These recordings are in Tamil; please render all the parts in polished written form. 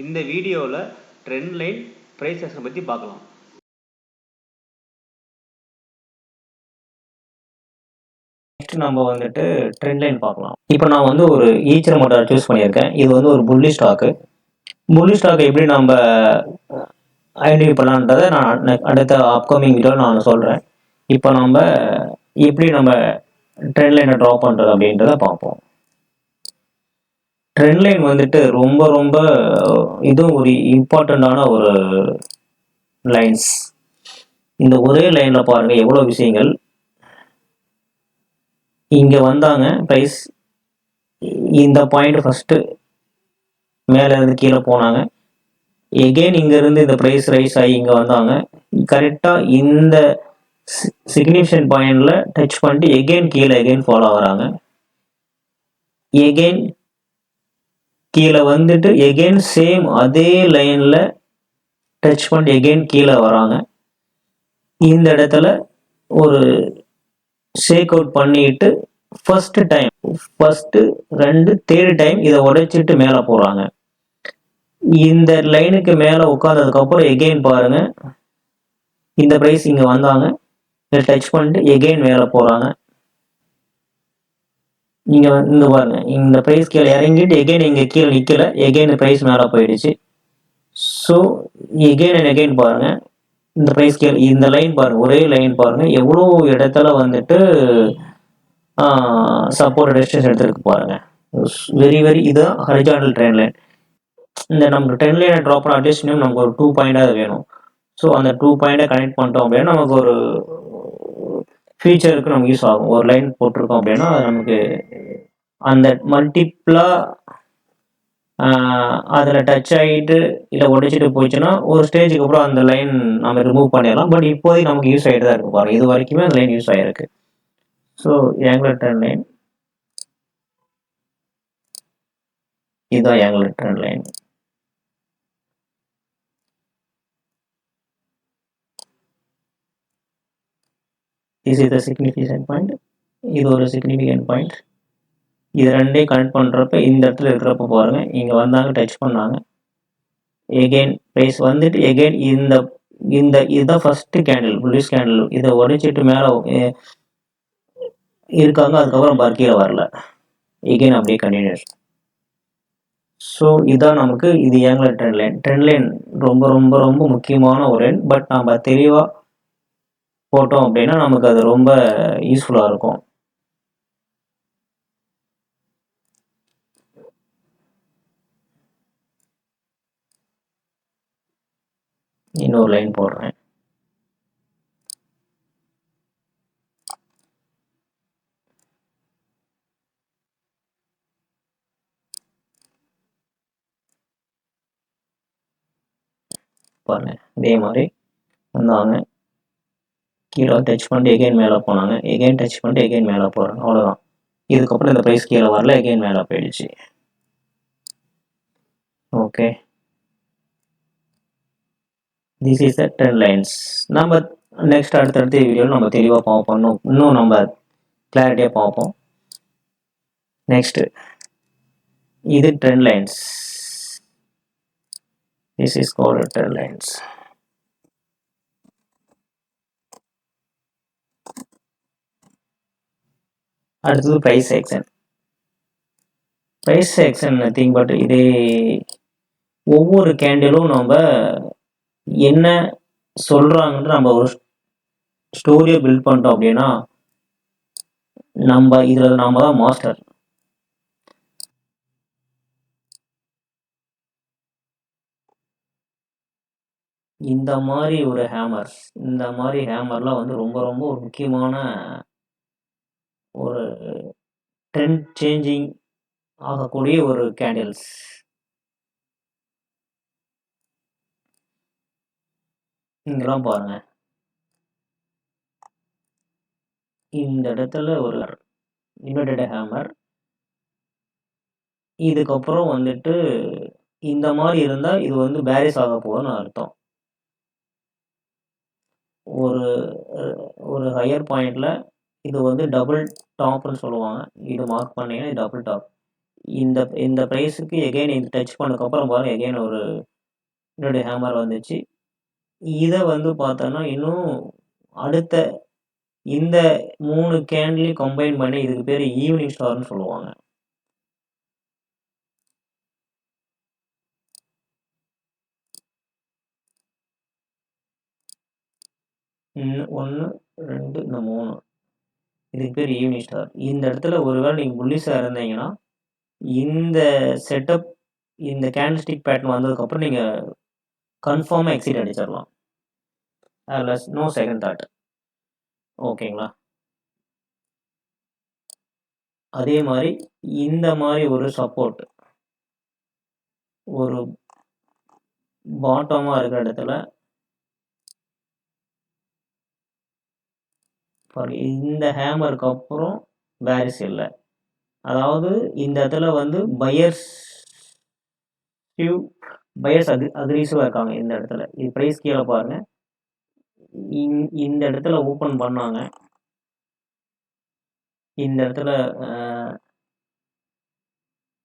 இந்த வீடியோவில் ட்ரெண்ட் லைன் ப்ரைஸ் ஆக்ஷன் பற்றி பார்க்கலாம். நெக்ஸ்ட் நம்ம வந்துட்டு ட்ரெண்ட் லைன் பார்க்கலாம். இப்போ நான் வந்து ஒரு ஈச்சர் மோட்டார் சூஸ் பண்ணியிருக்கேன். இது வந்து ஒரு புல்லி ஸ்டாக்கு. புல்லி ஸ்டாக் எப்படி நம்ம ஐடென்டிஃபை பண்ணலான்றதை நான் அடுத்த அப்கமிங் வீடியோவில் நான் சொல்கிறேன். இப்போ நம்ம எப்படி நம்ம ட்ரெண்ட் லைனை ட்ரா பண்ணுறது அப்படின்றத பார்ப்போம். ட்ரெண்ட் லைன் வந்துட்டு ரொம்ப ரொம்ப இதுவும் ஒரு இம்பார்ட்டண்ட்டான ஒரு லைன்ஸ். இந்த ஒரே லைனில் பாருங்கள் எவ்வளோ விஷயங்கள். இங்கே வந்தாங்க ப்ரைஸ், இந்த பாயிண்ட் ஃபஸ்ட்டு மேலே இருந்து கீழே போனாங்க. எகெயின் இங்கேருந்து இந்த ப்ரைஸ் ரைஸ் ஆகி இங்கே வந்தாங்க. கரெக்டாக இந்த சிக்னிஃபிகன்ட் பாயிண்டில் டச் பண்ணிட்டு எகெயின் கீழே எகெயின் ஃபாலோ ஆகிறாங்க. எகெயின் கீழே வந்துட்டு எகெயின் சேம் அதே லைனில் டச் பண்ணிட்டு எகெயின் கீழே வராங்க. இந்த இடத்துல ஒரு ஷேக் அவுட் பண்ணிட்டு ஃபர்ஸ்ட் ரெண்டு தேர்ட் டைம் இதை உடைச்சிட்டு மேலே போகிறாங்க. இந்த லைனுக்கு மேலே உட்காந்ததுக்கப்புறம் எகெயின் பாருங்க, இந்த ப்ரைஸ் இங்கே வந்தாங்க, இதை டச் பண்ணிட்டு எகெயின் மேலே போகிறாங்க. இங்கே வந்து பாருங்க, இந்த ப்ரைஸ் கீழே இறங்கிட்டு எகெயின் இங்கே கீழே நிற்கல, எகெயின் ப்ரைஸ் மேலே போயிடுச்சு. ஸோ எகெயின் அண்ட் எகெயின் பாருங்க, இந்த ப்ரைஸ் கீழே இந்த லைன் பாருங்க, ஒரே லைன் பாருங்க எவ்வளோ இடத்துல வந்துட்டு சப்போர்ட் ரெசிஸ்டன்ஸ் எடுத்துருக்கு பாருங்க. வெரி வெரி இதுதான் ஹரிசாண்டல் ட்ரெண்ட் லைன். இந்த நமக்கு ட்ரெண்ட் லைனை ட்ராப் பண்ண அட்லீஸ்ட் நமக்கு ஒரு 2 பாயிண்டாக வேணும். ஸோ அந்த 2 பாயிண்டை கனெக்ட் பண்ணிட்டோம் அப்படின்னா நமக்கு ஒரு ஃபியூச்சருக்கு நமக்கு யூஸ் ஆகும். ஒரு லைன் போட்டிருக்கோம் அப்படின்னா அது நமக்கு அந்த மல்டிப்ளாக அதில் டச் ஆகிட்டு இல்லை உடைச்சிட்டு போயிடுச்சுன்னா ஒரு ஸ்டேஜுக்கு அப்புறம் அந்த லைன் நம்ம ரிமூவ் பண்ணிடலாம். பட் இப்போதைக்கு நமக்கு யூஸ் ஆகிட்டு தான் இருக்கு பாருங்க, இது வரைக்குமே அந்த லைன் யூஸ் ஆகிருக்கு. ஸோ ஆங்குலர் ட்ரெண்ட் லைன் இதுதான் angular trend line. This is the significant point. இது ஒரு சிக்னிஃபிகன்ட் பாயிண்ட். இது ரெண்டையும் கனெக்ட் பண்ணுறப்ப இந்த இடத்துல இருக்கிறப்ப பாருங்க, இங்கே வந்தாங்க டச் பண்ணாங்க, எகெயின் ப்ரைஸ் வந்துட்டு எகெயின் இந்த இதுதான் ஃபர்ஸ்ட் கேண்டில், புல்லிஷ் கேண்டில். இதை உடைச்சிட்டு மேலே இருக்காங்க, அதுக்கப்புறம் கீழே வரல, எகெயின் அப்படியே கண்டினியூஸ். ஸோ இதான் நமக்கு இது angular trend line. Trend line ரொம்ப ரொம்ப ரொம்ப முக்கியமான ஒரு லைன். பட் நம்ம தெளிவாக போட்டோம் அப்படின்னா நமக்கு அது ரொம்ப யூஸ்ஃபுல்லாக இருக்கும். இன்னொரு லைன் போடுறேன். பாருங்க, இதே மாதிரி வந்தாங்க, கீழே டச் பண்ணிட்டு எகெயின் மேலே போனாங்க, எகெயின் டச் பண்ணிட்டு எகெயின் மேலே போகிறாங்க, அவ்வளோதான். இதுக்கப்புறம் இந்த ப்ரைஸ் கீழே வரல, எகெயின் மேலே போயிடுச்சு. Okay, this is the trend lines. நம்ம நெக்ஸ்ட் அடுத்தடுத்த வீடியோவில் நம்ம தெளிவாக பார்ப்போம், இன்னும் நம்ம கிளாரிட்டியாக பார்ப்போம். நெக்ஸ்ட் இது trend lines. This is called trend lines. அடுத்தது price action. Price action nothing but இது ஒவ்வொரு கேண்டிலும் நம்ம என்ன சொல்கிறாங்கன்ற நம்ம ஒரு ஸ்டோரியை பில்ட் பண்ணிட்டோம் அப்படின்னா நம்ம இதில் நாம தான் மாஸ்டர். இந்த மாதிரி ஒரு இந்த மாதிரி ஹேமர்லாம் வந்து ரொம்ப ரொம்ப ஒரு முக்கியமான ஒரு ட்ரெண்ட் சேஞ்சிங் ஆகக்கூடிய ஒரு கேண்டில்ஸ். இங்கெல்லாம் பாருங்க, இந்த இடத்துல ஒரு இன்வெர்டட் ஹேமர், இதுக்கப்புறம் வந்துட்டு இந்த மாதிரி இருந்தால் இது வந்து பேரிஸ் ஆக போகுதுன்னு அர்த்தம். ஒரு ஹையர் பாயிண்டில் இது வந்து டபுள் டாப்னு சொல்லுவாங்க, இது மார்க் பண்ணீங்கன்னா டபுள் டாப். இந்த இந்த ப்ரைஸுக்கு எகைன் இது டச் பண்ணதுக்கப்புறம் பாருங்க எகைன் ஒரு இன்னொரு ஹேமர் வந்துச்சு. இதை வந்து பார்த்தோன்னா இன்னும் அடுத்த இந்த 3 கேண்ட்லையும் கம்பைன் பண்ணி இதுக்கு பேர் ஈவினிங் ஸ்டார்னு சொல்லுவாங்க. இன்னும் 1 2 இந்த 3 இதுக்கு பேர் ஈவினிங் ஸ்டார். இந்த இடத்துல ஒருவேளை நீங்கள் புல்லிஷாக இருந்தீங்கன்னா இந்த செட்டப் இந்த கேண்டில்ஸ்டிக் பேட்டர்ன் வந்ததுக்கப்புறம் நீங்கள் கன்ஃபார்மாக எக்ஸிட் அடிச்சிடலாம். அதில் நோ செகண்ட் தாட். ஓகேங்களா? அதே மாதிரி இந்த மாதிரி ஒரு சப்போர்ட் ஒரு பாட்டமாக இருக்கிற இடத்துல இந்த ஹேமருக்கு அப்புறம் பேரிஸ் இல்லை. அதாவது இந்த இடத்துல வந்து பையர்ஸ் அக்ரீசிவாக இருக்காங்க. இந்த இடத்துல இது ப்ரைஸ் கீழே பாருங்க. இந்த இடத்துல ஓப்பன் பண்ணாங்க. இந்த இடத்துல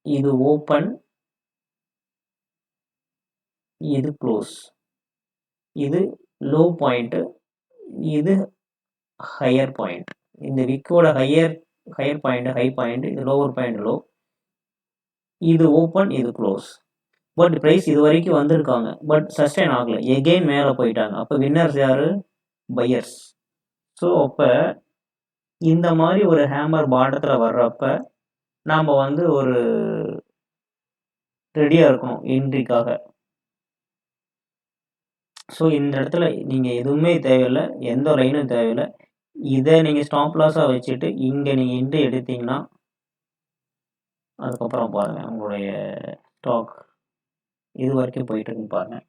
இது ஓப்பன், இது க்ளோஸ், இது லோ பாயிண்ட், இது ஹையர் பாயிண்ட். இந்த விக்கோட ஹையர் பாயிண்ட் ஹை பாயிண்ட், இது லோவர் பாயிண்ட் லோ, இது ஓப்பன், இது க்ளோஸ். பட் ப்ரைஸ் இது வரைக்கும் வந்திருக்காங்க, பட் சஸ்டைன் ஆகலை, எகெயின் மேலே போயிட்டாங்க. அப்போ வின்னர்ஸ் யாரு? பையர்ஸ். ஸோ அப்போ இந்த மாதிரி ஒரு ஹேமர் பாட்டத்தில் வர்றப்ப நாம் வந்து ஒரு ரெடியாக இருக்கணும் என்ட்ரிக்காக. ஸோ இந்த இடத்துல நீங்கள் எதுவுமே தேவையில்லை, எந்த லைனும் தேவையில்லை. இதை நீங்கள் ஸ்டாப் லாஸாக வச்சுட்டு இங்கே நீங்கள் என்ட்ரி எடுத்தீங்கன்னா அதுக்கப்புறம் பாருங்கள் உங்களுடைய ஸ்டாக் இது வரைக்கும் போயிட்டுருக்குன்னு பாருங்கள்.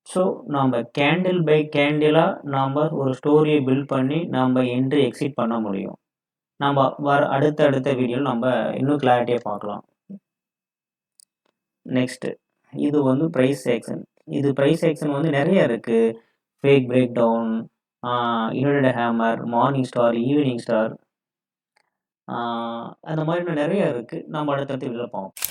ஸோ நாம் கேண்டில் பை கேண்டிலாக நாம் ஒரு ஸ்டோரியை பில்ட் பண்ணி நாம் என்ட்ரி எக்ஸிட் பண்ண முடியும். நம்ம அடுத்த வீடியோவில் நம்ம இன்னும் கிளாரிட்டியாக பார்க்கலாம். நெக்ஸ்ட்டு இது வந்து ப்ரைஸ் ஆக்ஷன். இது ப்ரைஸ் ஆக்ஷன் வந்து நிறைய இருக்குது. Fake breakdown, inverted hammer, morning star, evening star, அந்த மாதிரி நிறைய இருக்குது. நம்ம அடுத்தடுத்து வீடியோவில் பார்ப்போம்.